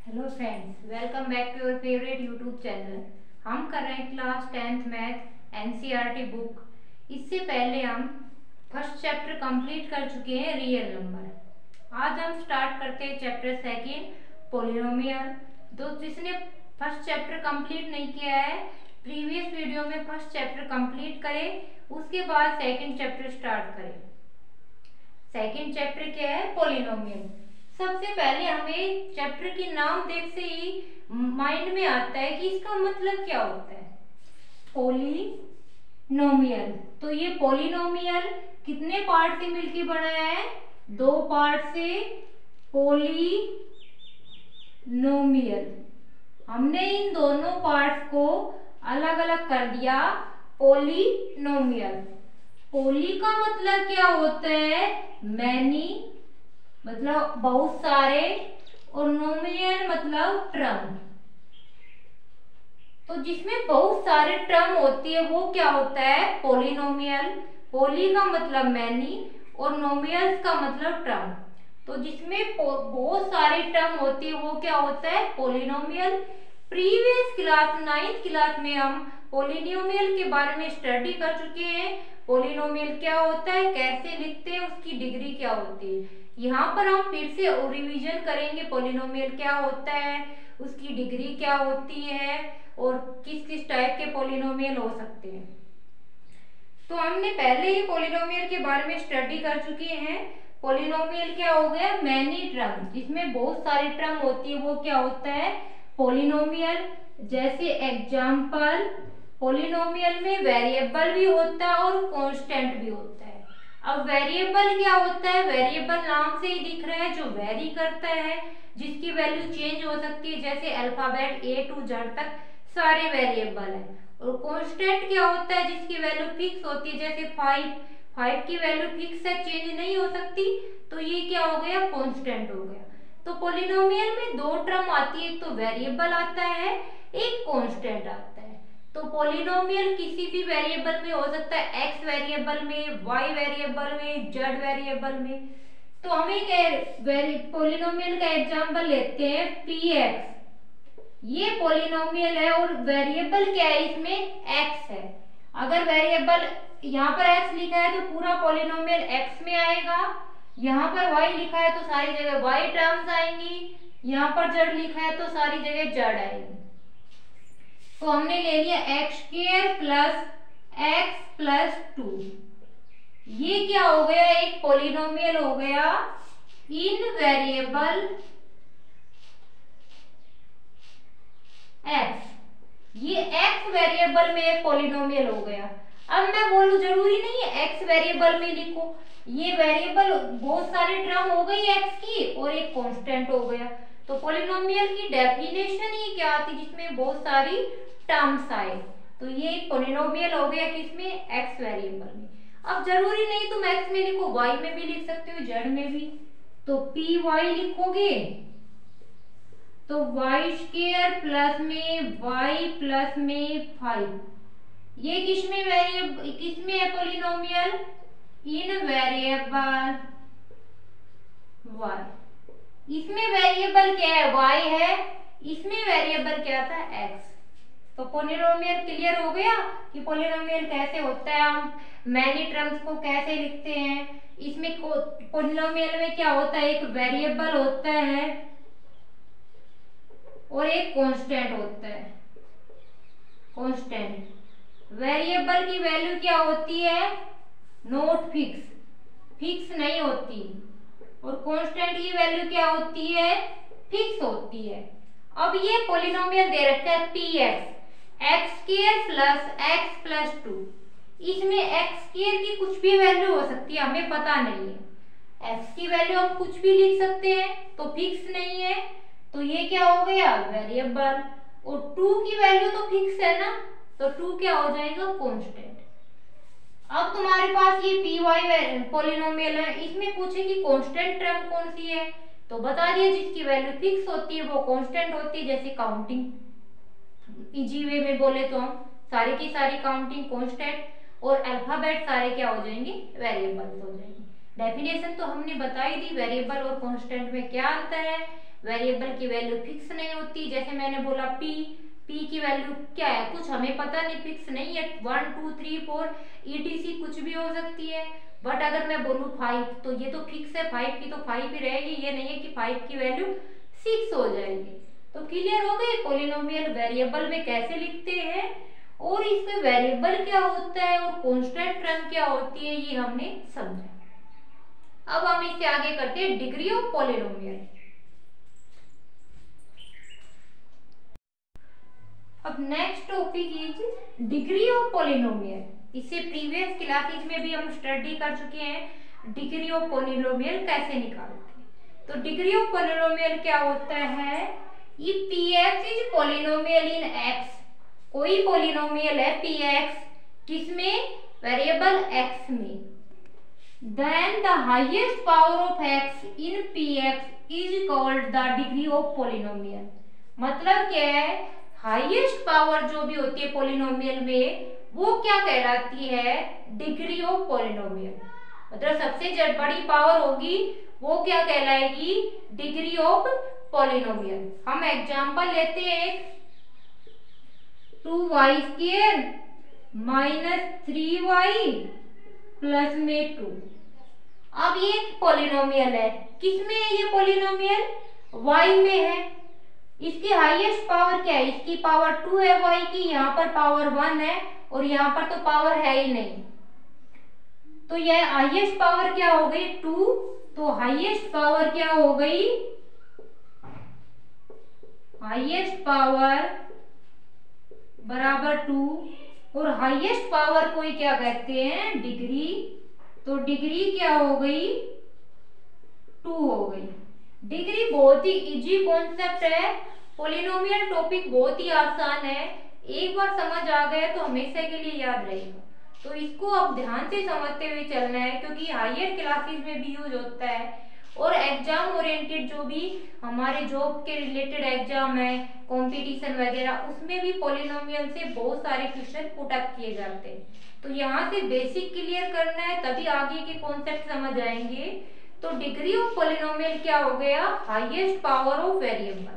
Hello friends, welcome back to your favourite YouTube channel. हम कर रहे हैं class 10th math NCERT book. इससे पहले हम फर्स्ट चैप्टर कंप्लीट कर चुके हैं, रियल नंबर। आज हम स्टार्ट करते हैं चैप्टर सेकंड, पॉलिनोमियल। तो जिसने फर्स्ट चैप्टर कंप्लीट नहीं किया है, प्रीवियस वीडियो में फर्स्ट चैप्टर कंप्लीट करें, उसके बाद सेकंड चैप्टर स्टार्ट करें। सेकंड चैप्टर क्या है? पॉलिनोमियल। सबसे पहले हमें चैप्टर के नाम देख से ही माइंड में आता है कि इसका मतलब क्या होता है। पॉलिनोमियल। तो ये पॉलिनोमियल कितने पार्ट से मिलके बना है? दो पार्ट से पॉलिनोमियल। हमने इन दोनों पार्ट्स को अलग अलग कर दिया, पॉलिनोमियल। पोली का मतलब क्या होता है? मैनी मतलब बहुत सारे, और नोमियल मतलब टर्म। तो जिसमें बहुत सारे टर्म होती है वो क्या होता है? पॉलिनोमियल। पोली का मतलब मैनी और नोमियल्स का मतलब टर्म। तो जिसमें बहुत सारे टर्म होती है वो क्या होता है? Polynomial. Previous class 9th class में हम पॉलिनोमियल के बारे में स्टडी कर चुके हैं। पॉलिनोमियल क्या होता है, कैसे लिखते हैं, उसकी डिग्री क्या होती है। यहाँ पर हम फिर से रिवीजन करेंगे, पॉलिनोमियल क्या होता है, उसकी डिग्री क्या होती है, और किस किस टाइप के पॉलिनोमियल हो सकते हैं। तो हमने पहले ही पॉलिनोमियल के बारे में स्टडी कर चुके हैं। पॉलिनोमियल क्या हो गया? मैनी टर्म, जिसमें बहुत सारी टर्म होती है वो क्या होता है? पॉलिनोमियल। जैसे एग्जाम्पल, पॉलिनोमियल में वेरिएबल भी होता है और कांस्टेंट भी होता है। अब वेरिएबल क्या होता है? वेरिएबल नाम से ही दिख रहा है, जो वेरी करता है, जिसकी वैल्यू चेंज हो सकती है। जैसे अल्फाबेट A to Z तक सारे वेरिएबल है। और कांस्टेंट क्या होता है? जिसकी वैल्यू फिक्स होती है। जैसे 5 की वैल्यू फिक्स है, चेंज नहीं हो सकती, तो ये क्या हो गया? कांस्टेंट हो गया। तो पॉलिनोमियल में दो टर्म आती है, एक तो वेरिएबल आता है, एक कांस्टेंट आता है। तो पॉलिनोमियल किसी भी वेरिएबल में हो सकता है, एक्स वेरिएबल में, वाई वेरिएबल में, जेड वेरिएबल में। तो हम एक पॉलिनोमियल का एग्जांपल लेते हैं, पी एक्स। ये पॉलिनोमियल है और वेरिएबल क्या है इसमें? एक्स है। अगर वेरिएबल यहाँ पर एक्स लिखा है तो पूरा पॉलिनोमियल एक्स में आएगा। यहाँ पर वाई लिखा है तो सारी जगह वाई टर्म्स आएंगी। यहाँ पर जेड लिखा है तो सारी जगह जेड आएगी। तो हमने ले लिया x square plus x plus 2। ये क्या हो गया? एक पॉलिनोमियल हो गया इन वेरिएबल एक्स। ये एक्स वेरिएबल में एक पॉलिनोमियल हो गया। अब मैं बोलूं जरूरी नहीं है एक्स वेरिएबल में लिखो, ये वेरिएबल बहुत सारे टर्म हो गई एक्स की और एक कांस्टेंट हो गया। तो पॉलिनोमियल की डेफिनेशन ही क्या आती, जिसमें बहुत सारी टर्म्स आए। तो ये एक पॉलिनोमियल हो गया किसमें? एक्स वेरिएबल में। अब जरूरी नहीं तुम एक्स में लिखो, वाई में भी लिख सकते हो, जेड में भी। तो पी वाई लिखोगे तो वाई स्क्वायर प्लस में वाई प्लस में 5। ये किसमें वेरिएबल, किसमें है पॉलिनोमियल? इन वेरिएबल वाई। इसमें वेरिएबल क्या है? वाई है। इसमें वेरिएबल क्या था? एक्स। तो पॉलिनोमियल क्लियर हो गया कि पॉलिनोमियल कैसे होता है, हम मैनी टर्म्स को कैसे लिखते हैं। इसमें पॉलिनोमियल में क्या होता है? एक वेरिएबल होता है और एक कांस्टेंट होता है। कांस्टेंट वेरिएबल की वैल्यू क्या होती है? नॉट फिक्स, फिक्स नहीं होती। और कांस्टेंट की वैल्यू क्या होती है? फिक्स होती है। अब ये पॉलिनोमियल दे रखा है P x, x square plus x plus 2। इसमें एक्स स्क्वायर की कुछ भी वैल्यू हो सकती है, हमें पता नहीं है। एक्स की वैल्यू हम कुछ भी लिख सकते हैं, तो फिक्स नहीं है। तो ये क्या हो गया? वेरिएबल। और 2 की वैल्यू तो फिक्स है ना, तो 2 क्या हो जाएगा? कांस्टेंट। अब तुम्हारे पास ये पी वाई पॉलिनोमियल है, इसमें पूछे कि कांस्टेंट टर्म कौन सी है, तो बता दिया जिसकी वैल्यू फिक्स होती है वो कांस्टेंट होती है। जैसे काउंटिंग, इजी वे में बोले तो हम सारी की सारी काउंटिंग कांस्टेंट, और अल्फाबेट सारे क्या हो जाएंगे? वेरिएबल्स हो जाएंगे। डेफिनेशन तो हमने बताई दी, वेरिएबल और कांस्टेंट में क्या अंतर है। वेरिएबल की वैल्यू फिक्स नहीं होती। जैसे मैंने बोला पी की वैल्यू क्या है, कुछ हमें पता नहीं, फिक्स नहीं है, 1 2 3 4 ETC कुछ भी हो सकती है। बट अगर मैं बोलूँ 5 तो ये तो फिक्स है, 5 की तो 5 ही रहेगी, ये नहीं है कि 5 की वैल्यू 6 हो जाएगी। तो क्लियर हो गई पॉलिनोमियल वेरिएबल में कैसे लिखते हैं और इसमें वेरिएबल क्या होता है और कांस्टेंट टर्म क्या होती है, ये हमने समझा। अब हम इससे आगे करते हैं डिग्री ऑफ पॉलिनोमियल। अब next topic is degree of polynomial. इससे प्रीवियस क्लासेस में भी हम स्टडी कर चुके हैं डिग्री ऑफ पॉलिनोमियल कैसे निकालते हैं। तो डिग्री ऑफ पॉलिनोमियल क्या होता है, if px is polynomial in x, कोई पॉलिनोमियल है px किसमें, वेरिएबल x में, then the highest power of x in px is called the degree of polynomial। मतलब क्या है, हाईएस्ट पावर जो भी होती है पॉलिनोमियल में वो क्या कहलाती है, डिग्री ऑफ पॉलिनोमियल। मतलब सबसे बड़ी पावर होगी वो क्या कहलाएगी, डिग्री ऑफ पॉलिनोमियल। हम एग्जांपल लेते हैं 2y² - 3y प्लस में 2। अब ये पॉलिनोमियल है, किसमें है ये पॉलिनोमियल, y में है। इसकी हाईएस्ट पावर क्या है, इसकी पावर 2 है y की, यहाँ पर पावर 1 है और यहाँ पर तो पावर है ही नहीं, तो यह हाईएस्ट पावर क्या हो गई 2। तो हाईएस्ट पावर क्या हो गई, हाईएस्ट पावर बराबर 2 और हाईएस्ट पावर को ही क्या कहते हैं, डिग्री। तो डिग्री क्या हो गई, 2 हो गई। डिग्री बहुत ही इजी कॉन्सेप्ट है, पॉलिनोमियल टॉपिक बहुत ही आसान है, एक बार समझ आ गया तो हमेशा के लिए याद रहेगा। तो इसको अब ध्यान से समझते हुए चलना है क्योंकि हायर क्लासेस में भी यूज होता है और एग्जाम ओरिएंटेड जो भी हमारे जॉब के रिलेटेड एग्जाम है, कंपटीशन वगैरह, उसमें भी पॉलिनोमियल से बहुत सारे क्वेश्चन पुट अप किए जाते हैं। तो यहाँ से बेसिक क्लियर करना है तभी आगे के कॉन्सेप्ट समझ आएंगे। तो डिग्री ऑफ पॉलिनोमियल क्या हो गया, highest power of variable.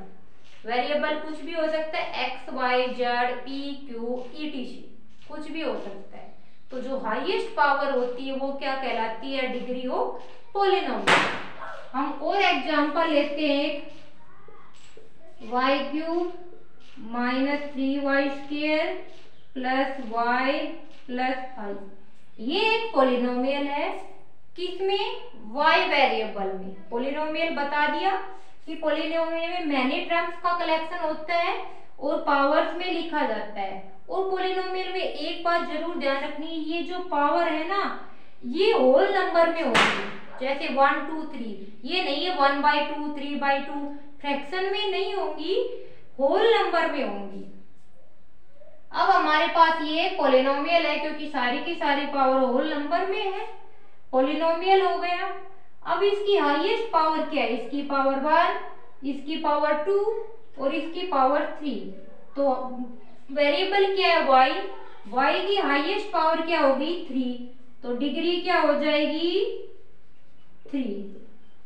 Variable कुछ भी हो सकता है, x y z p q etc कुछ भी हो सकता है। तो जो हाईएस्ट पावर होती है वो क्या कहलाती है, डिग्री ऑफ पॉलिनोमियल। हम और एग्जांपल लेते हैं, y³ - 3y² plus y plus 5। ये एक पॉलिनोमियल है, किसमें, y वेरिएबल में। पॉलिनोमियल बता दिया कि पॉलिनोमियल में मैनी टर्म्स का कलेक्शन होता है और पावर्स में लिखा जाता है। और पॉलिनोमियल में एक बात जरूर ध्यान रखनी, ये जो पावर है ना ये होल नंबर में होगी, जैसे 1 2 3, ये नहीं है 1/2 3/2, फ्रैक्शन में नहीं होंगी, होल नंबर में होंगी। अब हमारे पास ये पॉलिनोमियल है क्योंकि सारी की सारी पावर होल नंबर में है, पॉलिनोमियल हो गया। अब इसकी हाईएस्ट पावर क्या है, इसकी पावर 1, इसकी पावर 2 और इसकी पावर 3। तो वेरिएबल क्या है y, y की हाईएस्ट पावर क्या होगी 3, तो डिग्री क्या हो जाएगी 3।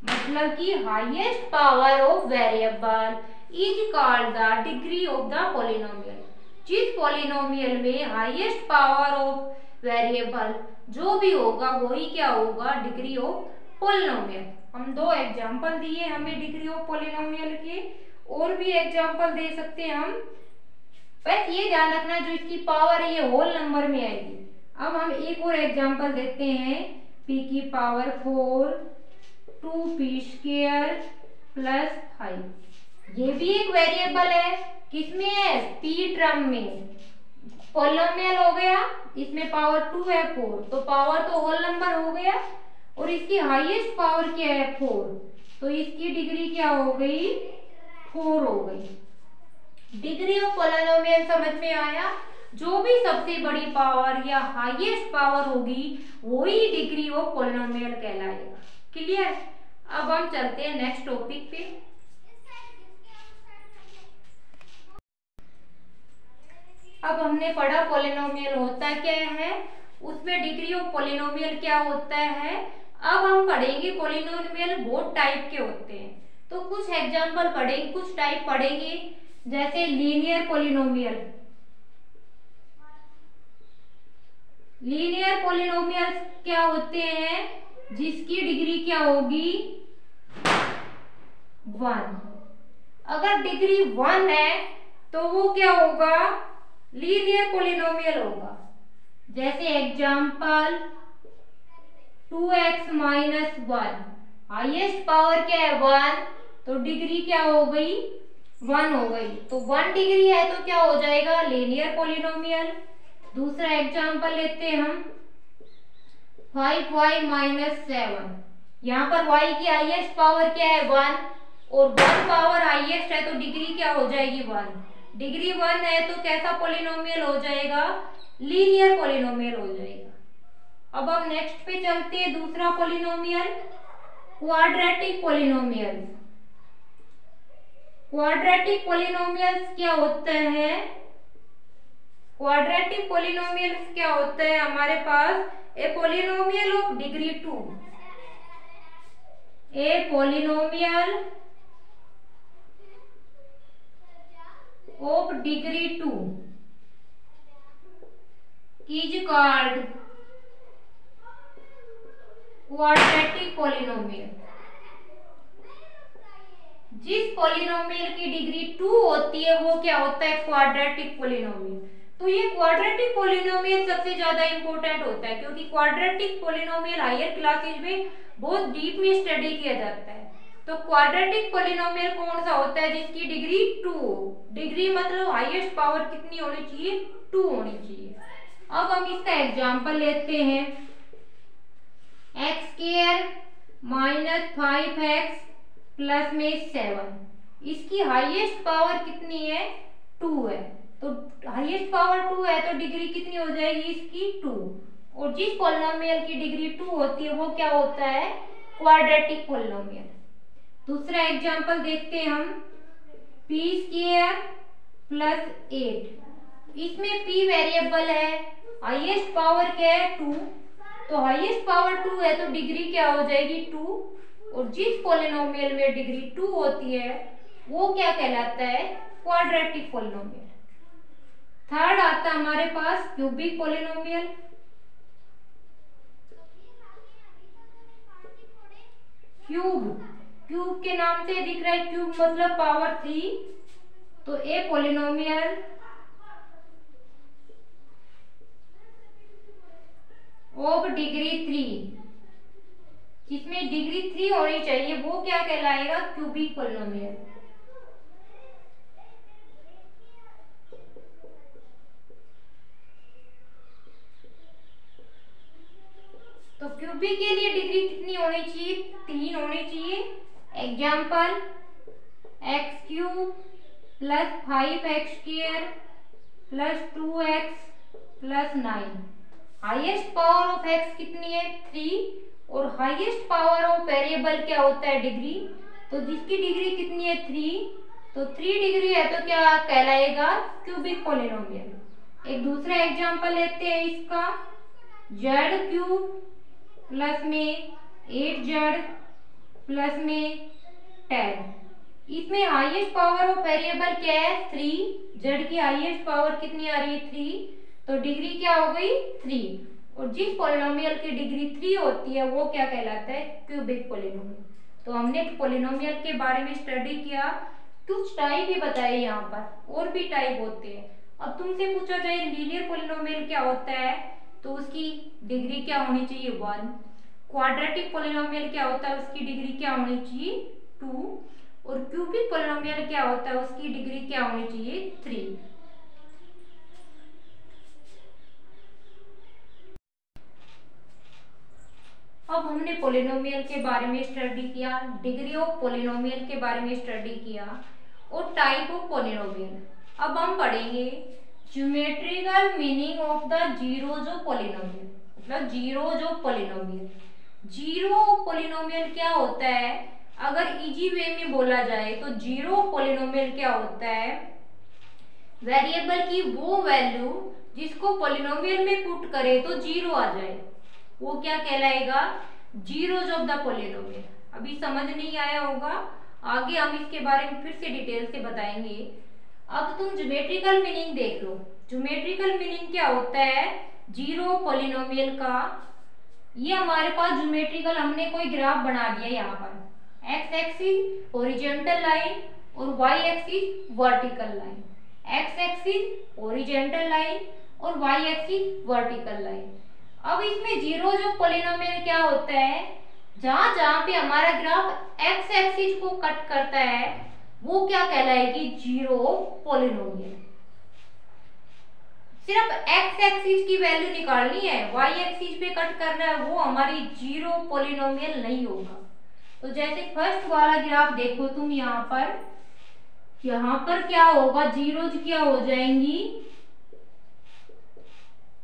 मतलब कि highest power of variable is called the degree of the polynomial. जिस पॉलिनोमियल में हाईएस्ट पावर ऑफ वेरिएबल जो भी होगा वही क्या होगा, डिग्री ऑफ पॉलिनोमियल। हम 2 एग्जांपल दिए हमें डिग्री ऑफ पॉलिनोमियल के, और भी एग्जांपल दे सकते हैं हम, बस ये ध्यान रखना जो इसकी पावर है ये होल नंबर में आएगी। अब हम एक और एग्जांपल देते हैं, p की पावर 4 2p² प्लस 5। ये भी एक वेरिएबल है, किसमें है, p टर्म में। पॉलिनोमियल हो गया, इसमें पावर 2 है 4, तो पावर तो होल नंबर हो गया और इसकी हाईएस्ट पावर क्या है 4, तो इसकी डिग्री क्या हो गई 4 हो गई। डिग्री ऑफ पॉलिनोमियल समझ में आया, जो भी सबसे बड़ी पावर या हाईएस्ट पावर होगी वही डिग्री ऑफ पॉलिनोमियल कहलाएगा। क्लियर। अब हम चलते हैं नेक्स्ट टॉपिक पे। अब हमने पढ़ा पॉलिनोमियल होता क्या है, उसमें डिग्री ऑफ पॉलिनोमियल क्या होता है। अब हम पढ़ेंगे पॉलिनोमियल बहुत टाइप के होते हैं। तो कुछ एग्जाम्पल पढ़ेंगे, कुछ टाइप पढ़ेंगे, जैसे लीनियर पॉलिनोमियल। लीनियर पॉलिनोमियल्स क्या होते हैं? जिसकी डिग्री क्या होगी? 1। अगर डिग्री 1 है तो वो क्या होगा? लीनियर पॉलिनोमियल होगा। जैसे example 2x minus 1, highest power क्या है? 1, तो डिग्री क्या हो गई? 1 हो गई। तो 1 डिग्री है तो क्या हो जाएगा? Linear polynomial. दूसरा एग्जाम्पल लेते हैं हम 5y माइनस 7, यहाँ पर y की हाइएस्ट पावर क्या है? 1, और 1 पावर हाइएस्ट है तो डिग्री क्या हो जाएगी? 1। डिग्री 1 है तो कैसा पॉलिनोमियल हो जाएगा? लीनियर पॉलिनोमियल हो जाएगा। अब हम नेक्स्ट पे चलते हैं, दूसरा polynomial quadratic polynomial. Quadratic polynomials क्या होता है? क्वाड्रेटिक पॉलिनोमियल्स क्या होता है? हमारे पास a polynomial of degree 2, a polynomial of degree 2 is called quadratic polynomial. जिस पॉलिनोमियल की डिग्री 2 होती है वो क्या होता है? Quadratic polynomial. तो ये क्वाड्रेटिक पॉलिनोमियल सबसे ज्यादा इंपॉर्टेंट होता है, क्योंकि क्वाड्रेटिक पॉलिनोमियल हायर क्लासेज में बहुत डीप में स्टडी किया जाता है। तो क्वाड्रेटिक पॉलिनोमियल कौन सा होता है? जिसकी डिग्री 2, डिग्री मतलब हाईएस्ट पावर कितनी होनी चाहिए? 2 होनी चाहिए। अब हम इसका एग्जाम्पल लेते हैं, x square minus 5x plus में 7, इसकी हाईएस्ट पावर कितनी है? 2 है। तो हाईएस्ट पावर 2 है तो डिग्री कितनी हो जाएगी इसकी? 2। और जिस पॉलिनोमियल की डिग्री 2 होती है वो क्या होता है? Quadratic polynomial. दूसरा एग्जाम्पल देखते हैं हम, p स्क्वायर प्लस 8, इसमें p वेरिएबल है, हाईएस्ट पावर क्या है? 2, तो हाईएस्ट पावर 2 है तो डिग्री क्या हो जाएगी? 2। और जिस पॉलिनोमियल में डिग्री 2 होती है वो क्या कहलाता है? Quadratic polynomial. थर्ड आता है हमारे पास क्यूबिक पॉलिनोमियल। क्यूब के नाम से दिख रहा है, क्यूब मतलब पावर 3, तो ए पॉलिनोमियल ऑफ डिग्री 3, जिसमें डिग्री 3 होनी चाहिए वो क्या कहलाएगा? Cubic polynomial. तो क्यूबिक के लिए डिग्री कितनी होनी चाहिए? 3 होनी चाहिए। Example x cube plus 5x square plus 2x plus 9, highest power of x कितनी है? 3, और हाईएस्ट पावर ऑफ वेरिएबल क्या होता है? डिग्री। तो जिसकी डिग्री कितनी है? 3, तो 3 डिग्री है तो क्या कहलाएगा? Cubic polynomial. एक दूसरा एग्जाम्पल लेते हैं इसका, z क्यूब प्लस में 8z प्लस में 10, इसमें हाईएस्ट पावर ऑफ वेरिएबल क्या है? 3, z की हाईएस्ट पावर कितनी आ रही है? 3, तो डिग्री क्या हो गई? 3। और जिस पॉलिनोमियल की डिग्री 3 होती है वो क्या कहलाता है? Cubic polynomial. तो हमने पॉलिनोमियल के बारे में स्टडी किया, कुछ टाइप ही बताए यहाँ पर, और भी टाइप होते हैं। अब तुमसे पूछा जाए लीनियर पॉलिनोमियल क्या होता है, तो उसकी डिग्री क्या होनी चाहिए? 1। क्वाड्रेटिक पॉलिनोमियल क्या होता है? उसकी डिग्री क्या होनी चाहिए? 2। और क्यूबिक पॉलिनोमियल क्या होता है? उसकी डिग्री क्या होनी चाहिए? 3। अब हमने पॉलिनोमियल के बारे में स्टडी किया, डिग्री ऑफ पॉलिनोमियल के बारे में स्टडी किया, और टाइप ऑफ पॉलिनोमियल। अब हम पढ़ेंगे geometrical meaning of the zeros of polynomial, मतलब zeros of polynomial. Zero of polynomial क्या होता है? अगर इजी वे में बोला जाए तो जीरो ऑफ पॉलिनोमियल क्या होता है? वेरिएबल की वो वैल्यू जिसको पॉलिनोमियल में पुट करे तो जीरो आ जाए, वो क्या कहलाएगा? Zeros of the polynomial. अभी समझ नहीं आया होगा, आगे हम इसके बारे में फिर से डिटेल से बताएंगे। अब तुम ज्योमेट्रिकल मीनिंग देख लो। ज्योमेट्रिकल मीनिंग क्या होता है जीरो पॉलिनोमियल का। ये हमारे पास ज्योमेट्रिकल हमने कोई ग्राफ बना दिया, यहाँ पर एक्स एक्सिस हॉरिजॉन्टल लाइन और Y axis vertical line, X axis horizontal line और वाई एक्सिस वर्टिकल लाइन। अब इसमें जीरो जो पॉलिनोमियल क्या होता है, जहां जहां पे हमारा ग्राफ एक्स एक्सिस को कट करता है वो क्या कहलाएगी, जीरो पॉलिनोमियल। सिर्फ एक्स एक्सिस की वैल्यू निकालनी है, वाई एक्सिस पे कट करना है, वो हमारी जीरो पॉलिनोमियल नहीं होगा। तो जैसे फर्स्ट वाला ग्राफ देखो तुम, यहाँ पर क्या होगा, जीरोज क्या हो जाएंगी,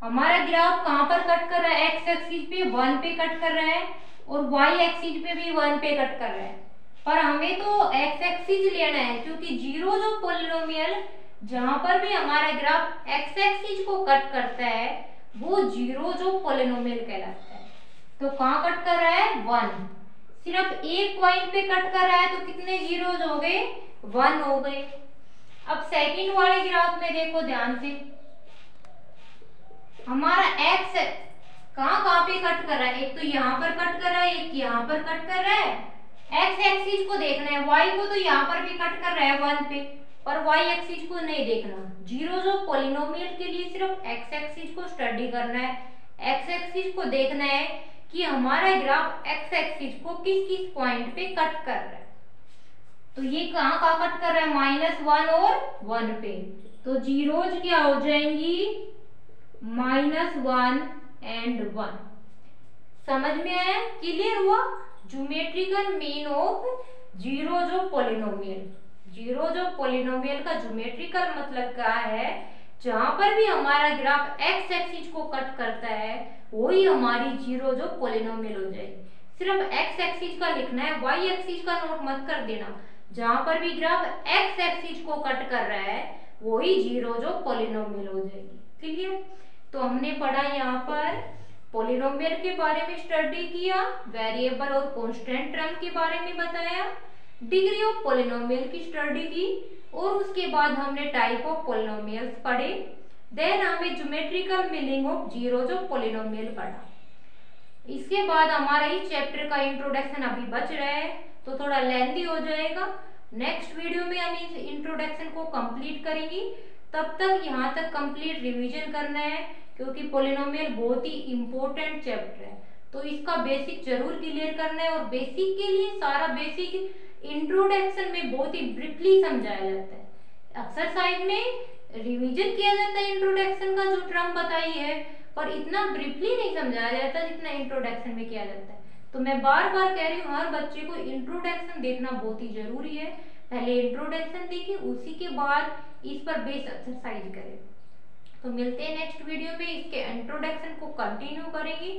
हमारा ग्राफ कहां पर कट कर रहा है, एक्स एक्सिस पे 1 पे कट कर रहा है और वाई एक्सिस पे भी 1 पे कट कर रहा है। पर हमें तो एक्स एक्सिस लेना है, क्योंकि जीरो जो पॉलिनोमियल जहां पर भी हमारा ग्राफ एक्स एक्सिस को कट करता है वो जीरो जो पॉलिनोमियल कहलाता है। तो कहां कट कर रहा है, 1। सिर्फ एक पॉइंट पे कट कर रहा है तो कितने जीरोज हो गए, 1 हो गए। अब सेकंड वाले ग्राफ में देखो ध्यान से, हमारा एक्स कहां पे कट कर रहा है, एक तो यहाँ पर कट कर रहा है, एक यहाँ पर कट कर रहा है। एक्स एक्सिस को देखना है, वाई को तो यहाँ पर भी कट कर रहा है 1 पे, पर वाई एक्सिस को नहीं देखना। जीरो जो पॉलिनोमियल के लिए सिर्फ एक्स एक्सिस को स्टडी करना है, एक्स एक्सिस को देखना है कि हमारा ग्राफ एक्स एक्सिस को किस किस पॉइंट पे कट कर रहा है। तो ये कहाँ कट कर रहा है, -1 और 1 पे। तो जीरोज क्या हो जाएंगी, -1 and 1। समझ में आया, क्लियर हुआ। ज्योमेट्रिकल मीन ऑफ जीरो जो पॉलिनोमियल, जीरो जो पॉलिनोमियल का ज्योमेट्रिकल मतलब क्या है, जहां पर भी हमारा ग्राफ एक्स एक्सिस को कट करता है वही हमारी जीरो जो पॉलिनोमियल हो जाएगी। सिर्फ एक्स एक्सिस का लिखना है, वाई एक्सिस का नोट मत कर देना। जहां पर भी ग्राफ एक्स एक्सिस को कट कर रहा है वही जीरो जो पॉलिनोमियल हो जाएगी। क्लियर। तो हमने पढ़ा यहाँ पर पॉलिनोमियल के बारे में स्टडी किया, वेरिएबल और कांस्टेंट टर्म के बारे में बताया, डिग्री ऑफ पॉलिनोमियल की स्टडी की, और उसके बाद हमने टाइप ऑफ पॉलिनोमियल्स पढ़े। देन हमें ज्योमेट्रिकल मीनिंग ऑफ जीरो जो पॉलिनोमियल पढ़ा। इसके बाद हमारा इस चैप्टर का इंट्रोडक्शन अभी बच रहा है तो थोड़ा लेंथी हो जाएगा। नेक्स्ट वीडियो में हम इस इंट्रोडक्शन को कंप्लीट करेंगे। तब तक यहाँ तक कंप्लीट रिवीजन करना है, क्योंकि पॉलिनोमियल बहुत ही इंपॉर्टेंट चैप्टर है, तो इसका बेसिक जरूर क्लियर करना है। और बेसिक के लिए सारा बेसिक इंट्रोडक्शन में बहुत ही ब्रीफली समझाया जाता है। एक्सरसाइज में रिवीजन किया जाता है इंट्रोडक्शन का, जो टर्म बताई है, पर इतना ब्रीफली नहीं समझाया जाता जितना इंट्रोडक्शन में किया जाता है। तो मैं बार बार कह रही हूँ, हर बच्चे को इंट्रोडक्शन देखना बहुत ही जरूरी है। पहले इंट्रोडक्शन देखिए, उसी के बाद इस पर बेस एक्सरसाइज करें। तो मिलते हैं नेक्स्ट वीडियो में, इसके इंट्रोडक्शन को कंटिन्यू करेंगे।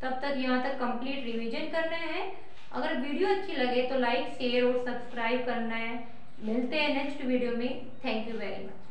तब तक यहाँ तक कंप्लीट रिवीजन करना है। अगर वीडियो अच्छी लगे तो लाइक, शेयर और सब्सक्राइब करना है। मिलते हैं नेक्स्ट वीडियो में। Thank you very much.